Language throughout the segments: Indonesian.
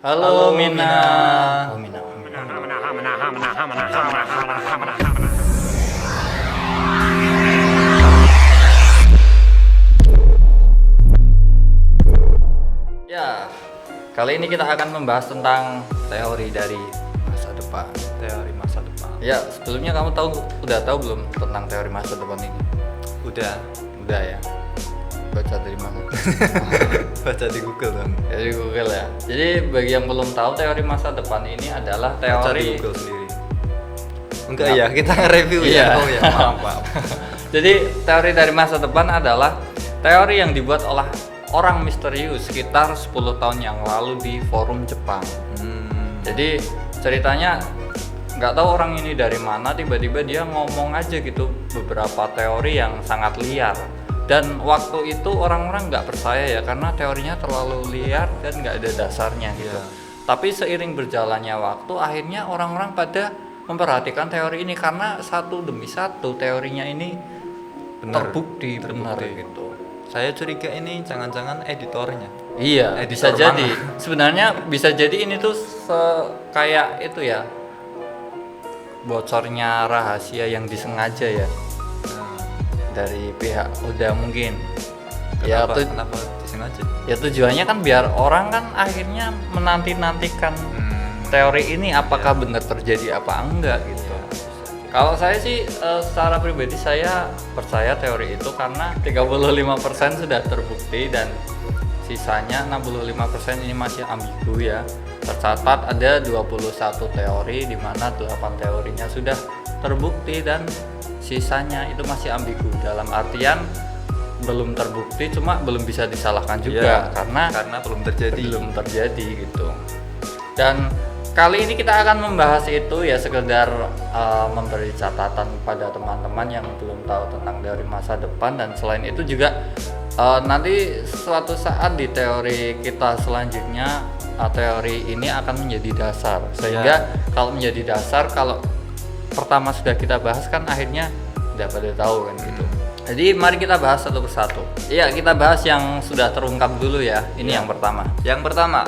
Halo Mina. Oh, Mina. Ya, kali ini kita akan membahas tentang teori dari masa depan. Teori masa depan. Ya, sebelumnya kamu udah tahu belum tentang teori masa depan ini? Udah Udah ya. Baca dari mana? baca di Google dong. Dari Google ya. Jadi bagi yang belum tahu, teori masa depan ini adalah Baca di teori. Google sendiri. Enggak ya, kita nge-review Iya. ya. Oh ya, maaf. Jadi teori dari masa depan adalah teori yang dibuat oleh orang misterius sekitar 10 tahun yang lalu di forum Jepang. Jadi ceritanya nggak tahu orang ini dari mana, tiba-tiba dia ngomong aja gitu beberapa teori yang sangat liar. Dan waktu itu orang-orang nggak percaya ya, karena teorinya terlalu liar dan nggak ada dasarnya gitu. Iya. Tapi seiring berjalannya waktu, akhirnya orang-orang pada memperhatikan teori ini karena satu demi satu teorinya ini terbukti benar gitu. Saya curiga ini jangan-jangan editornya. Iya, bisa Editor jadi. mana? Sebenarnya bisa jadi ini tuh kayak itu ya, bocornya rahasia yang disengaja ya dari pihak udah mungkin. Ya Kenapa disengaja? ya tujuannya kan biar orang kan akhirnya menanti-nantikan teori ini apakah benar terjadi apa enggak gitu. Kalau saya sih secara pribadi saya percaya teori itu karena 35% sudah terbukti dan sisanya 65% ini masih ambigu ya. Tercatat ada 21 teori di mana 8 teorinya sudah terbukti dan sisanya itu masih ambigu, dalam artian belum terbukti cuma belum bisa disalahkan juga karena belum terjadi gitu. Dan kali ini kita akan membahas itu ya, sekedar memberi catatan pada teman-teman yang belum tahu tentang teori masa depan. Dan selain itu juga nanti suatu saat di teori kita selanjutnya teori ini akan menjadi dasar, sehingga kalau menjadi dasar, kalau pertama sudah kita bahas kan akhirnya udah pada tahu kan gitu. Jadi mari kita bahas satu persatu. Iya, kita bahas yang sudah terungkap dulu ya. Ini yang pertama. Yang pertama,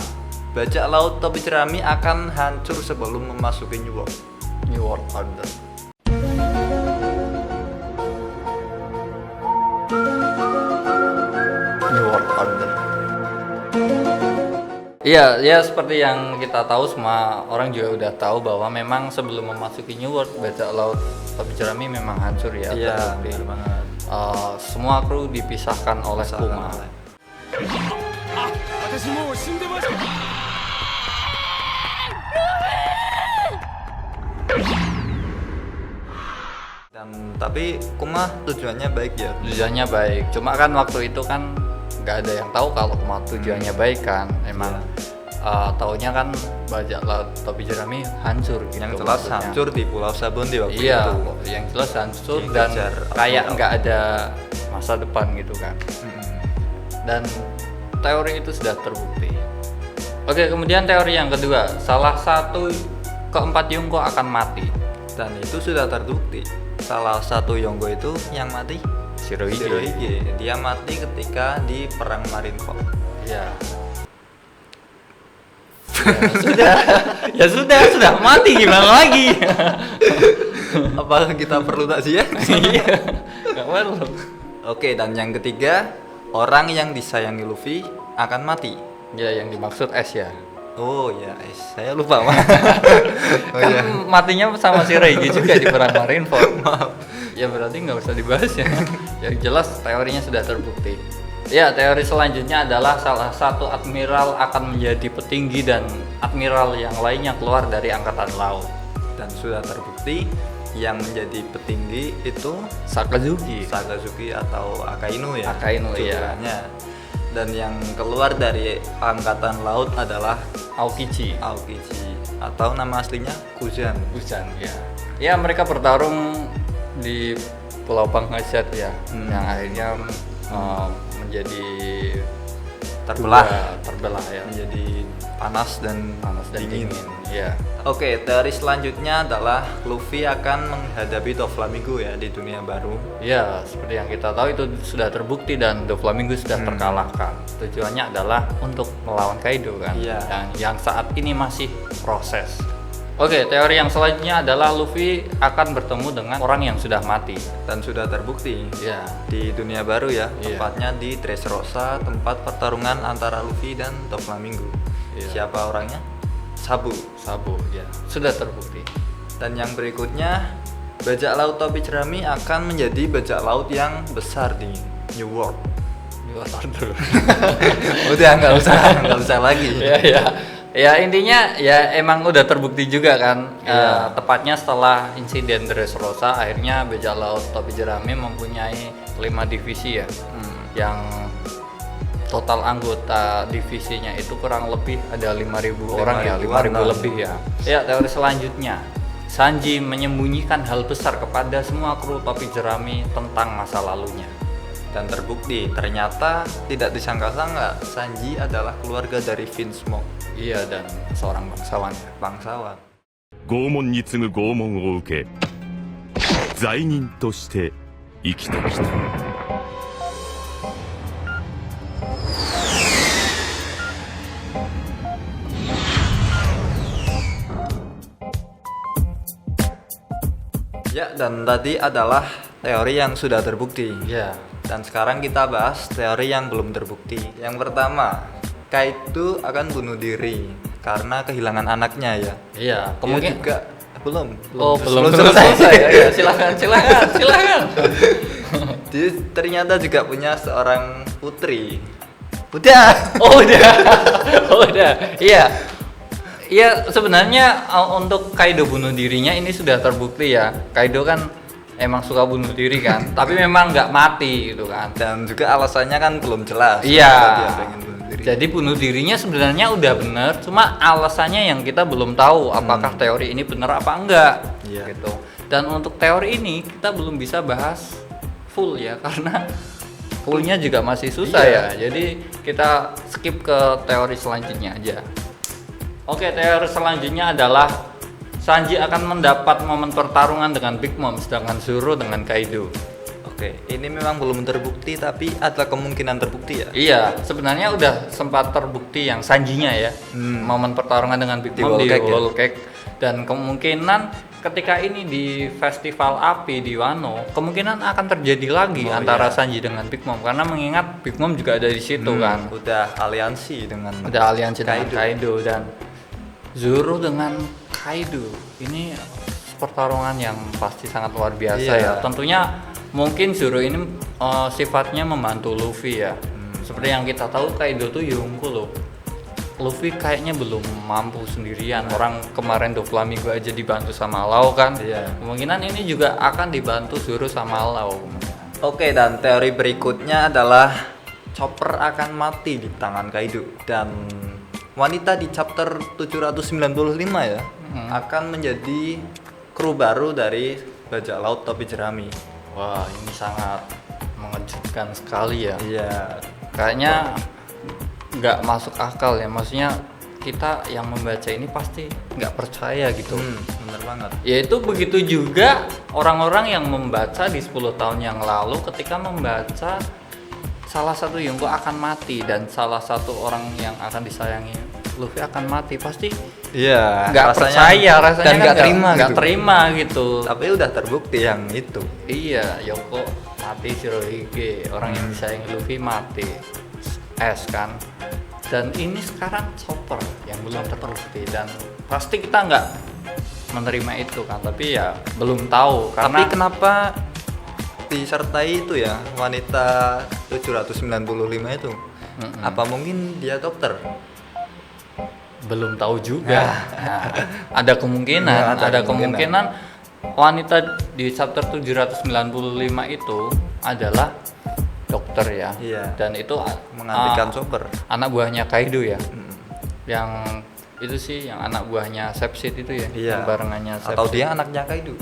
bajak laut topi jerami akan hancur sebelum memasuki New World. New World Order. New World Order. Iya, ya seperti yang kita tahu, semua orang juga udah tahu bahwa memang sebelum memasuki New World, bajak laut topi jerami memang hancur ya. Iya, terbukti. benar banget. Semua kru dipisahkan oleh Puma. Tapi Kuma tujuannya baik ya. Tujuannya baik, cuma kan waktu itu kan nggak ada yang tahu kalau Puma tujuannya baik kan. Emang taunya kan bajak laut topi jerami hancur gitu. Yang jelas maksudnya. hancur di Pulau Sabun di waktu Iya, itu. yang jelas hancur Dikejar dan api kayak laut. nggak ada masa depan gitu kan. Dan teori itu sudah terbukti. Oke, kemudian teori yang kedua, salah satu keempat Yonko akan mati. Dan itu sudah terbukti. Salah satu Yonko itu yang mati Shirohige. Dia mati ketika di perang Marineford. Ya. Ya sudah mati, gimana lagi? Apakah kita perlu takziah? Iya, nggak perlu. Oke, dan yang ketiga, orang yang disayangi Luffy akan mati. Ya, yang dimaksud S ya. Oh ya, saya lupa mah. Kan matinya sama si Reigi juga di perang Marineford. Ya berarti nggak usah dibahas ya. Yang jelas teorinya sudah terbukti. Ya, teori selanjutnya adalah salah satu admiral akan menjadi petinggi dan admiral yang lainnya keluar dari angkatan laut. Dan sudah terbukti yang menjadi petinggi itu Sakazuki. Sakazuki atau Akainu ya. Akainu, iya. julukannya. Dan yang keluar dari angkatan laut adalah Aokichi. Aokichi atau nama aslinya Kuzan. Busan ya. Ya, mereka bertarung di Pulau Panghasiat ya, yang akhirnya menjadi terbelah ya. menjadi panas dan dingin. Ya. Oke, teori selanjutnya adalah Luffy akan menghadapi Doflamingo ya di dunia baru. Ya, seperti yang kita tahu itu sudah terbukti dan Doflamingo sudah terkalahkan. Tujuannya adalah untuk melawan Kaido kan. Iya. Dan yang saat ini masih proses. Oke, teori yang selanjutnya adalah Luffy akan bertemu dengan orang yang sudah mati. Dan sudah terbukti Ya. di dunia baru ya, Iya. tepatnya di Dressrosa, tempat pertarungan antara Luffy dan Doflamingo. Iya. Siapa orangnya? Sabu. Ya. Sudah terbukti. Dan yang berikutnya, bajak laut topi jerami akan menjadi bajak laut yang besar di New World. New Order. Udah nggak usah lagi. Ya intinya ya emang udah terbukti juga kan. Iya. Tepatnya setelah insiden Dressrosa akhirnya bajak laut topi jerami mempunyai 5 divisi ya. Yang total anggota divisinya itu kurang lebih ada 5.000 orang ya, 5.000 lebih ya. Ya, teori selanjutnya, Sanji menyembunyikan hal besar kepada semua kru topi jerami tentang masa lalunya. Dan terbukti ternyata tidak disangka-sangka Sanji adalah keluarga dari Vince Smoke. Iya, dan seorang bangsawan. 拷問に次ぐ拷問を受け罪人として生きてきた。 Ya, dan tadi adalah teori yang sudah terbukti. Ya. Dan sekarang kita bahas teori yang belum terbukti. Yang pertama, Kaido akan bunuh diri karena kehilangan anaknya ya. Iya, Dia kemungkinan juga belum selesai ya. Silakan. Dia ternyata juga punya seorang putri. Udah. Oh udah. Iya sebenarnya untuk Kaido bunuh dirinya ini sudah terbukti ya. Kaido kan emang suka bunuh diri kan, tapi memang nggak mati gitu kan. Dan juga alasannya kan belum jelas. Iya. kenapa dia pengen bunuh diri. Jadi bunuh dirinya sebenarnya udah bener, cuma alasannya yang kita belum tahu apakah teori ini benar apa enggak. Iya. Gitu. Dan untuk teori ini kita belum bisa bahas full ya karena fullnya juga masih susah Iya. ya. Jadi kita skip ke teori selanjutnya aja. Oke, teori selanjutnya adalah Sanji akan mendapat momen pertarungan dengan Big Mom sedangkan Zoro dengan Kaido. Oke, ini memang belum terbukti tapi ada kemungkinan terbukti ya. Iya, sebenarnya udah sempat terbukti yang Sanjinya ya. Momen pertarungan dengan Big Di Mom di Whole Cake ya? Whole Cake. Dan kemungkinan ketika ini di festival api di Wano, kemungkinan akan terjadi lagi antara Sanji dengan Big Mom karena mengingat Big Mom juga ada di situ kan. Udah aliansi dengan Aliansi dengan Kaido dan Zoro dengan Kaido. Ini pertarungan yang pasti sangat luar biasa Iya. ya. Tentunya mungkin Zoro ini sifatnya membantu Luffy ya. Seperti yang kita tahu Kaido tuh Yonko loh. Luffy kayaknya belum mampu sendirian. Orang kemarin Doflamingo aja dibantu sama Lau kan. Iya. Kemungkinan ini juga akan dibantu Zoro sama Lau. Oke, dan teori berikutnya adalah Chopper akan mati di tangan Kaido dan wanita di chapter 795 ya akan menjadi kru baru dari bajak laut topi jerami. Wah, ini sangat mengejutkan sekali ya. Iya. Kayaknya nggak masuk akal ya, maksudnya kita yang membaca ini pasti nggak percaya gitu. Bener banget. Yaitu begitu juga orang-orang yang membaca di 10 tahun yang lalu ketika membaca salah satu Yonko akan mati dan salah satu orang yang akan disayangi Luffy akan mati, pasti Iya. nggak percaya rasanya dan kan nggak terima gitu. Tapi udah terbukti yang itu. Iya, Yonko mati, Shirohige orang yang disayangi Luffy mati, S kan. Dan ini sekarang Chopper yang belum terbukti dan pasti kita nggak menerima itu kan, tapi ya belum tahu Tapi karena kenapa disertai itu ya wanita 795 itu? Apa mungkin dia dokter? belum tahu juga. Nah, ada kemungkinan, Ya, ada kemungkinan wanita di chapter 795 itu adalah dokter ya. Iya. Dan itu Menggantikan Chopper. anak buahnya Kaido ya. Yang itu sih yang anak buahnya Sepsid itu ya, Iya. yang barengannya Atau Sepsid. dia anaknya Kaido?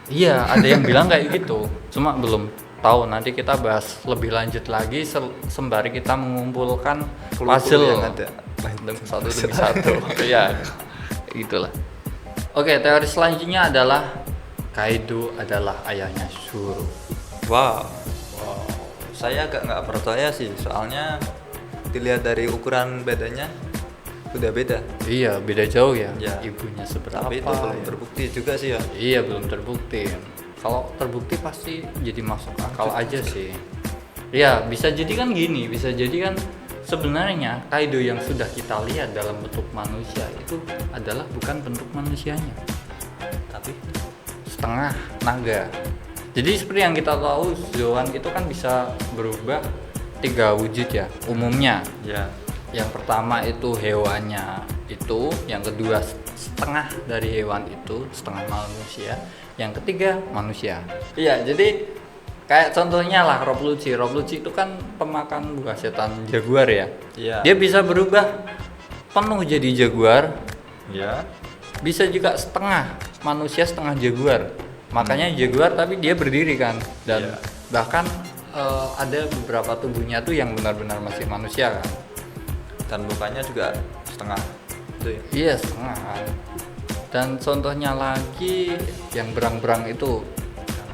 Iya, ada yang bilang kayak gitu. Cuma belum tahu nanti kita bahas lebih lanjut lagi sembari kita mengumpulkan Clue-clue puzzle yang ada. satu demi satu. Ya, itulah. Oke, teori selanjutnya adalah Kaido adalah ayahnya Zoro. Wow. Saya agak nggak percaya sih, soalnya dilihat dari ukuran badannya udah beda. Iya, beda jauh ya. Ya. Ibunya seberapa? Tapi itu belum ya? terbukti juga sih ya. Iya, belum terbukti. Kalau terbukti pasti jadi masuk akal aja sih. Ya, bisa jadi kan gini, bisa jadi kan sebenarnya Kaido yang sudah kita lihat dalam bentuk manusia itu adalah bukan bentuk manusianya, Tapi setengah naga. Jadi seperti yang kita tahu, Zoan itu kan bisa berubah 3 wujud ya umumnya. ya, Yang pertama itu hewannya itu, yang kedua setengah dari hewan itu, setengah manusia, yang ketiga manusia. Iya, jadi kayak contohnya lah Rob Lucci. Rob Lucci itu kan pemakan buah setan jaguar ya. Iya. Dia bisa berubah penuh jadi jaguar, ya, bisa juga setengah manusia setengah jaguar. Makanya jaguar tapi dia berdiri kan, dan Iya. bahkan ada beberapa tubuhnya tuh yang benar-benar masih manusia kan. dan mukanya juga setengah. Itu ya. Iya, setengah. Dan contohnya lagi yang berang-berang itu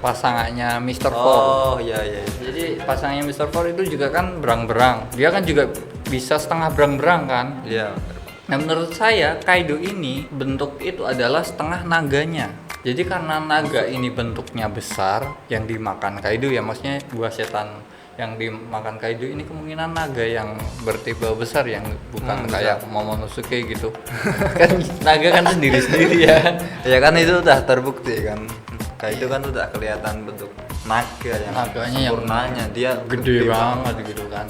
pasangannya Mr. Four. Oh, iya iya. Jadi pasangannya Mr. Four itu juga kan berang-berang. Dia kan juga bisa setengah berang-berang kan. Iya. Nah, menurut saya Kaido ini bentuk itu adalah setengah naganya. Jadi karena naga ini bentuknya besar, yang dimakan Kaido ya, maksudnya buah setan yang dimakan Kaido ini kemungkinan naga yang bertipe besar, yang bukan kayak Momonosuke gitu. Kan naga kan sendiri-sendiri ya. Ya kan itu udah terbukti kan. Kaido kan udah kelihatan bentuk naga yang Naganya yang sempurnanya, dia gede banget gitu kan.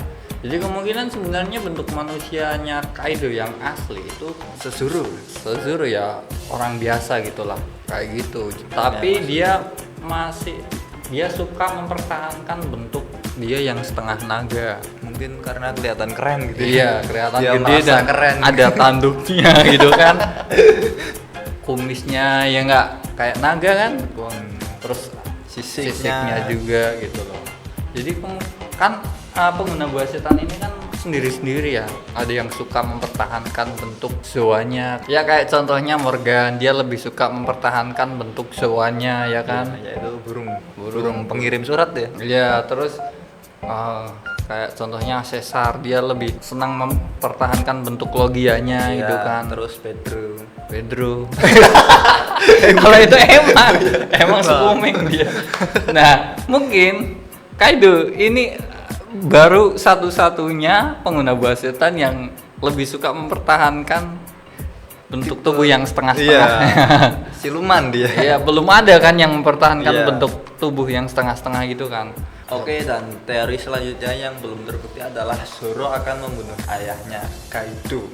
Jadi kemungkinan sebenarnya bentuk manusianya Kaido yang asli itu Sezuru ya, orang biasa gitulah, kayak gitu. Tapi dia suka mempertahankan bentuk dia yang setengah naga. Mungkin karena kelihatan keren gitu. Iya, kelihatan Dia gede merasa dan keren. ada tanduknya gitu kan. Kumisnya ya nggak kayak naga kan. Terus sisiknya juga gitu loh. Jadi kan pengguna buah setan ini kan sendiri-sendiri ya. Ada yang suka mempertahankan bentuk zoanya. Ya kayak contohnya Morgan, dia lebih suka mempertahankan bentuk zoanya ya kan. Ya, itu burung pengirim surat ya. Iya, terus kayak contohnya Caesar, dia lebih senang mempertahankan bentuk logianya Iya, gitu kan. Terus Pedro. Kalau itu emang sekuming dia. Nah, mungkin Kaido ini baru satu-satunya pengguna buah setan yang lebih suka mempertahankan bentuk tubuh yang setengah-setengah. Iya. Siluman dia. Iya, belum ada kan yang mempertahankan Iya. bentuk tubuh yang setengah-setengah gitu kan. Oke, dan teori selanjutnya yang belum terbukti adalah Zoro akan membunuh ayahnya Kaido.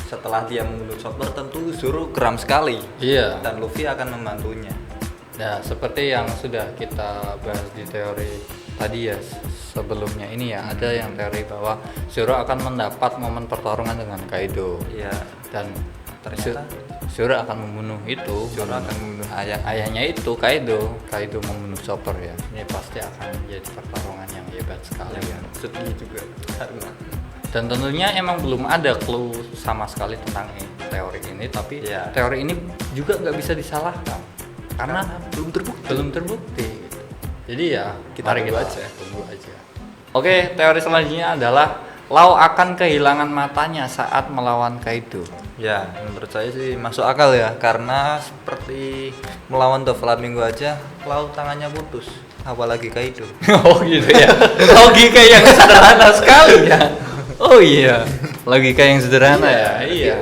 Setelah dia membunuh Chopper, tentu Zoro geram sekali. Iya. Dan Luffy akan membantunya. Nah, seperti yang sudah kita bahas di teori tadi ya sebelumnya ini ya, ada yang teori bahwa Zoro akan mendapat momen pertarungan dengan Kaido. Iya. Dan Ternyata Zoro akan membunuh itu. Zoro akan membunuh Ayahnya itu Kaido membunuh Chopper ya. Ini pasti akan menjadi pertarungan yang hebat sekali ya. sedih juga karena Dan tentunya emang belum ada clue sama sekali tentang teori ini, tapi Iya. teori ini juga nggak bisa disalahkan karena belum terbukti. gitu. Jadi ya Kita tunggu tunggu aja. Oke, teori selanjutnya adalah Lau akan kehilangan matanya saat melawan Kaido. Ya, menurut saya sih masuk akal ya, karena seperti melawan Doflamingo aja, Lau tangannya putus, apalagi Kaido. Oh gitu ya. Logika yang sederhana sekali ya. Oh iya, logika yang sederhana ya. Iya.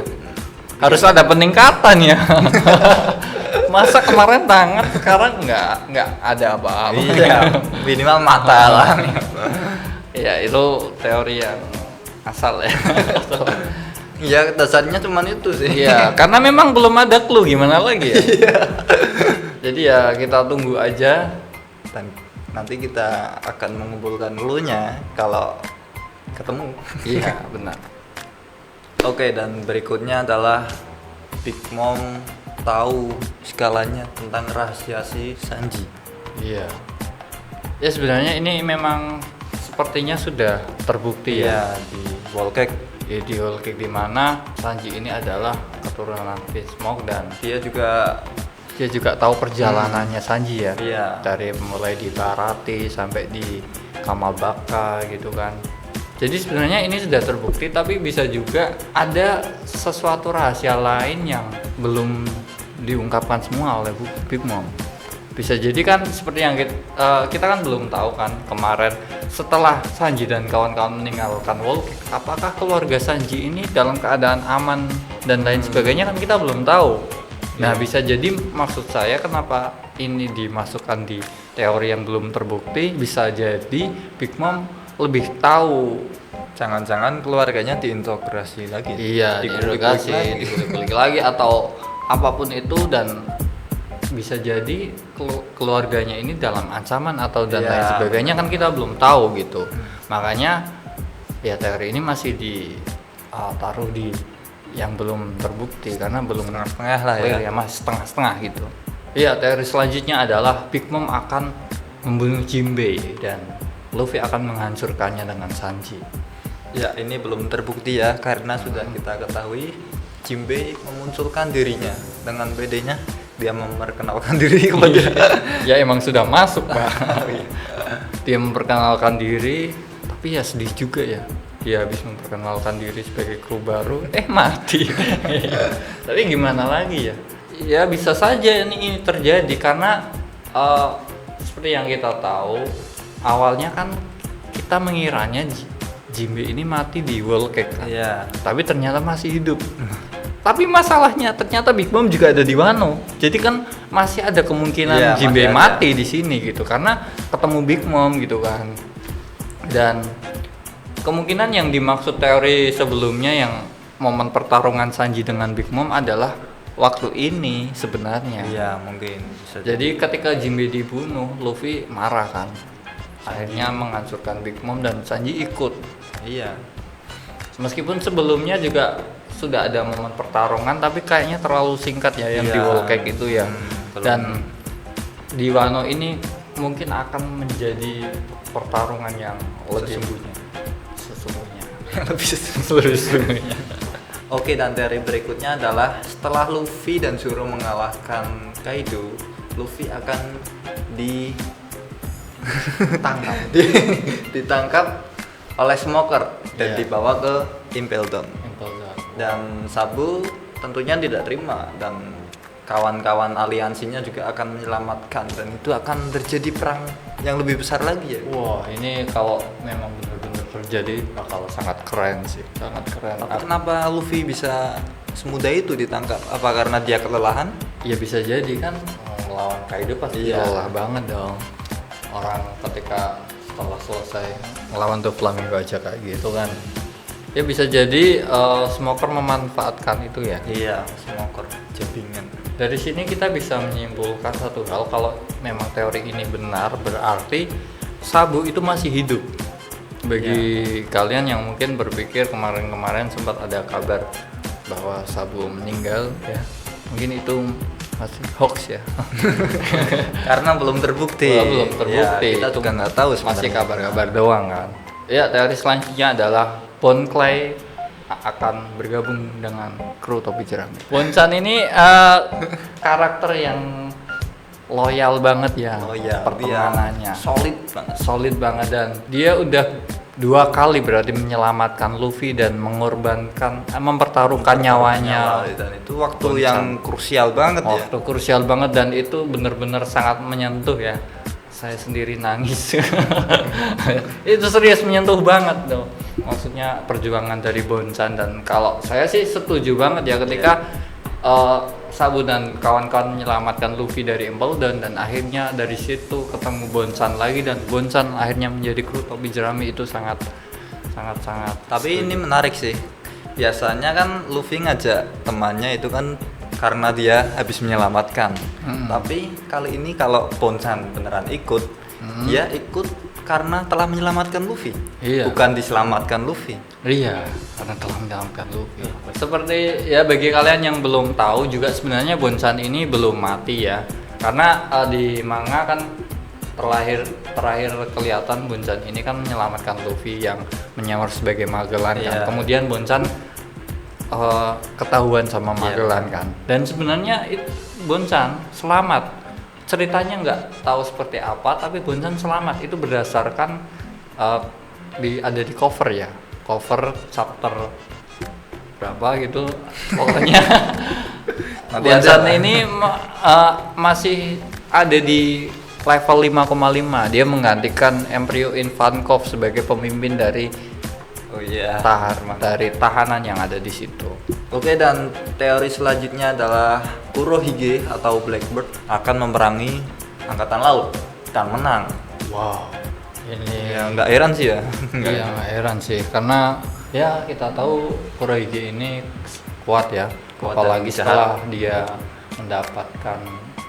Harus ada peningkatan ya. Masa kemarin tangan, sekarang nggak ada apa-apa. Iya, minimal mata lah. Ya itu teori yang asal ya. Iya, dasarnya cuman itu sih. Iya, karena memang belum ada clue, gimana lagi ya. Jadi ya kita tunggu aja. Dan nanti kita akan mengumpulkan clue-nya kalau ketemu. Iya benar. Oke, dan berikutnya adalah Big Mom tahu segalanya tentang rahasia si Sanji. Iya. Ya sebenarnya ini memang sepertinya sudah terbukti ya di Whole Cake. di Whole Cake, di mana Sanji ini adalah keturunan Beast Smoke dan Dia juga tahu perjalanannya Sanji ya. Iya. Dari mulai di Baratie sampai di Kamabaka gitu kan. Jadi sebenarnya ini sudah terbukti, tapi bisa juga ada sesuatu rahasia lain yang belum diungkapkan semua oleh Big Mom. Bisa jadi kan seperti yang kita kan belum tahu kan kemarin setelah Sanji dan kawan-kawan meninggalkan Whole Cake, apakah keluarga Sanji ini dalam keadaan aman dan lain sebagainya kan kita belum tahu. Nah bisa jadi maksud saya kenapa ini dimasukkan di teori yang belum terbukti, bisa jadi Big Mom lebih tahu. jangan-jangan keluarganya diintegrasi lagi. Iya, diintegrasi, dikulik lagi atau apapun itu, dan bisa jadi keluarganya ini dalam ancaman atau dan lain sebagainya kan kita belum tahu gitu. Makanya ya teori ini masih ditaruh di yang belum terbukti karena belum Setengah-setengah lah ya. masih setengah-setengah gitu. Iya, teori selanjutnya adalah Big Mom akan membunuh Jinbei dan Luffy akan menghancurkannya dengan Sanji. Ya, ini belum terbukti ya, karena sudah kita ketahui Jinbei memunculkan dirinya dengan PD-nya, dia memperkenalkan diri kepada Ya emang sudah masuk Pak. Dia memperkenalkan diri, tapi ya sedih juga ya. Dia habis memperkenalkan diri sebagai kru baru, mati. Tapi gimana lagi ya? Ya bisa saja ini terjadi karena seperti yang kita tahu, awalnya kan kita mengiranya Jinbei ini mati di Whole Cake kan? Iya. Tapi ternyata masih hidup. Tapi masalahnya ternyata Big Mom juga ada di Wano. Jadi kan masih ada kemungkinan Jinbei mati di sini gitu karena ketemu Big Mom gitu kan. Dan kemungkinan yang dimaksud teori sebelumnya yang momen pertarungan Sanji dengan Big Mom adalah waktu ini sebenarnya. Iya, mungkin bisa Jadi ketika Jinbei dibunuh, Luffy marah kan. Akhirnya menghancurkan Big Mom dan Sanji ikut. Iya. Meskipun sebelumnya juga sudah ada momen pertarungan, tapi kayaknya terlalu singkat ya yang di Whole Cake itu ya. Dan di Wano ini mungkin akan menjadi pertarungan yang lebih sesungguhnya. Lebih sesungguhnya. Oke, dan teori berikutnya adalah setelah Luffy dan Zoro mengalahkan Kaido, Luffy akan ditangkap oleh Smoker dan dibawa ke Impel Down. Dan Sabu tentunya tidak terima dan kawan-kawan aliansinya juga akan menyelamatkan, dan itu akan terjadi perang yang lebih besar lagi ya. Wah, ini kalau memang benar-benar terjadi bakal sangat keren sih, sangat keren. Kenapa Luffy bisa semudah itu ditangkap? Apa karena dia kelelahan? Ya bisa jadi kan melawan Kaido pasti lelah banget dong. Orang ketika setelah selesai melawan tuh Flamingo aja kayak gitu kan. Ya bisa jadi Smoker memanfaatkan itu ya. Iya, Smoker jabingan. Dari sini kita bisa menyimpulkan satu hal, kalau memang teori ini benar berarti Sabu itu masih hidup. Bagi kalian yang mungkin berpikir kemarin-kemarin sempat ada kabar bahwa Sabu meninggal ya, mungkin itu masih hoax ya. Karena belum terbukti. Belum terbukti. Ya, kita juga nggak tahu sebenarnya. Masih kabar-kabar doang kan. Ya, teori selanjutnya adalah Bon Clay akan bergabung dengan kru topi jerami. Bonchan ini karakter yang loyal banget ya. Pertemanannya. Solid banget dan dia udah 2 kali berarti menyelamatkan Luffy dan mengorbankan mempertaruhkan nyawanya. Dan itu waktu yang krusial banget ya. Waktu krusial banget dan itu benar-benar sangat menyentuh ya. Saya sendiri nangis. Itu serius menyentuh banget tuh. Maksudnya perjuangan dari Bonchan, dan kalau saya sih setuju banget ya ketika Sabu dan kawan-kawan menyelamatkan Luffy dari Impel Down dan akhirnya dari situ ketemu Bonchan lagi dan Bonchan akhirnya menjadi kru topi jerami. Itu sangat. Tapi ini menarik sih. Biasanya kan Luffy ngajak temannya itu kan karena dia habis menyelamatkan. Tapi kali ini kalau Bonchan beneran ikut, dia ikut karena telah menyelamatkan Luffy. Bukan diselamatkan Luffy. Iya, karena telah menyelamatkan Luffy. Seperti ya bagi kalian yang belum tahu juga sebenarnya Bonchan ini belum mati ya. Karena di manga kan terakhir kelihatan Bonchan ini kan menyelamatkan Luffy yang menyamar sebagai Magellan kan. Iya. Kemudian Bonchan ketahuan sama Magellan kan. Dan sebenarnya Bonchan selamat. Ceritanya nggak tahu seperti apa, tapi Bonchan selamat itu berdasarkan ada di cover ya. Cover chapter berapa gitu pokoknya. Nanti Bonchan ada. ini masih ada di level 5,5. Dia menggantikan Emperor Ivankov sebagai pemimpin dari Oh iya. dari tahanan yang ada di situ. Oke, dan teori selanjutnya adalah Kurohige atau Blackbird akan memerangi angkatan laut dan menang. Wow. Ini Ya nggak heran sih ya. iya nggak heran sih karena ya kita tahu Kurohige ini kuat ya. Kuat Apalagi dan setelah dia mendapatkan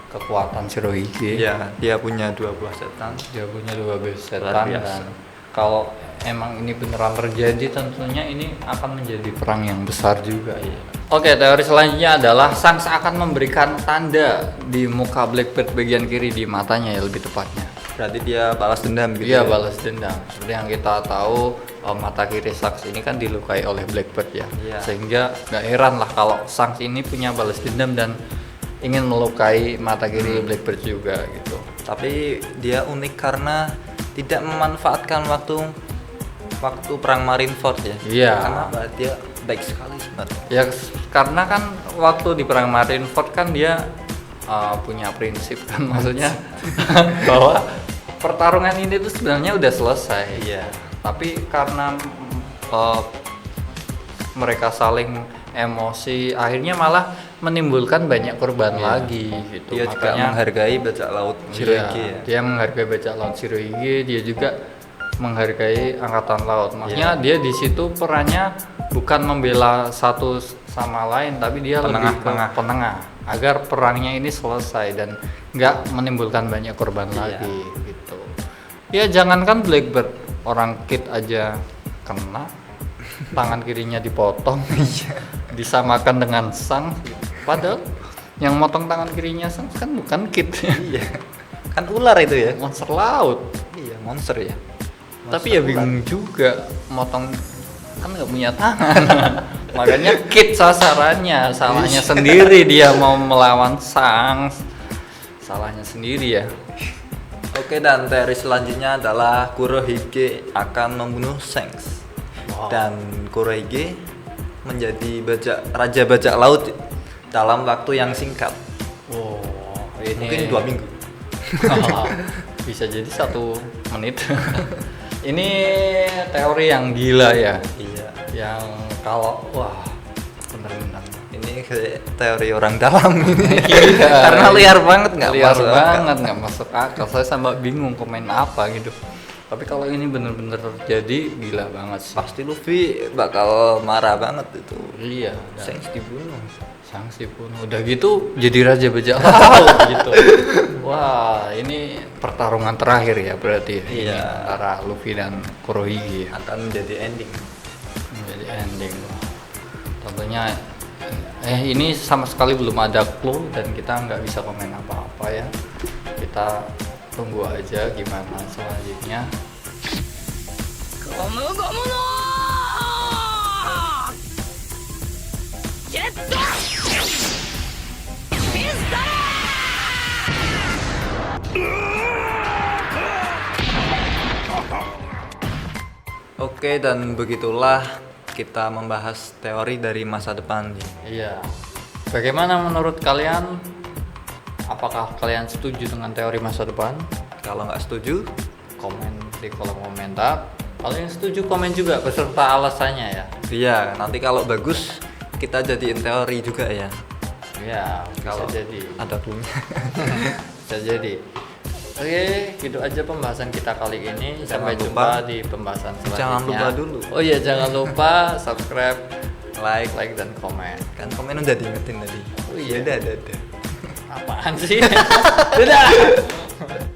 kekuatan Shirohige. Iya, dia punya 2 buah setan. Dia punya 2 base Luar setan biasa. dan kalau emang ini beneran terjadi tentunya ini akan menjadi perang yang besar juga ya. Oke, teori selanjutnya adalah Shanks akan memberikan tanda di muka Blackbird bagian kiri di matanya ya lebih tepatnya. Berarti dia balas dendam gitu. Dia ya? balas dendam. Seperti yang kita tahu mata kiri Shanks ini kan dilukai oleh Blackbird ya. Iya. Sehingga nggak heran lah kalau Shanks ini punya balas dendam dan ingin melukai mata kiri Blackbird juga gitu. Tapi dia unik karena tidak memanfaatkan waktu perang Marineford ya. Iya. Kenapa? Dia baik sekali sebenarnya. Ya karena kan waktu di perang Marineford kan dia punya prinsip kan maksudnya bahwa pertarungan ini tuh sebenarnya udah selesai. Iya. Tapi karena mereka saling emosi akhirnya malah menimbulkan banyak korban lagi gitu. Dia juga menghargai bajak laut Shirohige ya. Dia menghargai bajak laut Shirohige, dia juga menghargai angkatan laut. Maksudnya dia di situ perannya bukan membela satu sama lain, tapi dia lebih ke penengah agar perangnya ini selesai dan nggak menimbulkan banyak korban lagi gitu. Ya jangankan Blackbird, orang Kid aja kena, tangan kirinya dipotong, disamakan dengan Shanks. Padahal yang motong tangan kirinya Shanks kan bukan Kid, Iya. Kan ular itu ya. monster laut. Iya, monster ya. Tapi ya bingung juga, motong kan nggak punya tangan. Makanya Kid sasarannya, salahnya sendiri dia mau melawan Shanks. Salahnya sendiri ya. Oke, dan teori selanjutnya adalah Kurohige akan membunuh Shanks. Dan Kurohige menjadi raja bajak laut dalam waktu yang singkat. Wow, ini Mungkin 2 minggu. bisa jadi 1 menit. Ini teori yang gila ya. Iya. Yang kalau benar-benar Ini kayak teori orang dalam ini. Iya, Karena liar banget nggak liar masuk akal. banget nggak masuk akal. Saya sampai bingung komen apa gitu. Tapi kalau ini bener-bener terjadi gila banget sih. Pasti Luffy bakal marah banget itu. Iya. Dan Shanks dibunuh. Sanksi pun udah gitu jadi raja bajak laut gitu. Wah ini pertarungan terakhir ya berarti ya. Ini Iya. antara Luffy dan Kurohige ya. Akan menjadi ending. Menjadi ending. Tentunya ini sama sekali belum ada clue dan kita nggak bisa komen apa-apa ya. Kita tunggu aja gimana selanjutnya. Oke, dan begitulah kita membahas teori dari masa depan. Iya. Bagaimana menurut kalian? Apakah kalian setuju dengan teori masa depan? Kalau nggak setuju, Komen di kolom komentar. Kalau yang setuju komen juga beserta alasannya ya. iya, nanti kalau bagus kita jadiin teori juga ya. Iya, Kalau bisa jadi. ada clue-nya. Bisa jadi. Oke, gitu aja pembahasan kita kali ini. Jangan Sampai lupa- jumpa di pembahasan selanjutnya. Jangan lupa dulu. Oh iya, jangan lupa subscribe, like, like dan komen. kan komen udah diingetin tadi. Oh iya. Dadah. Apaan sih? Dadah.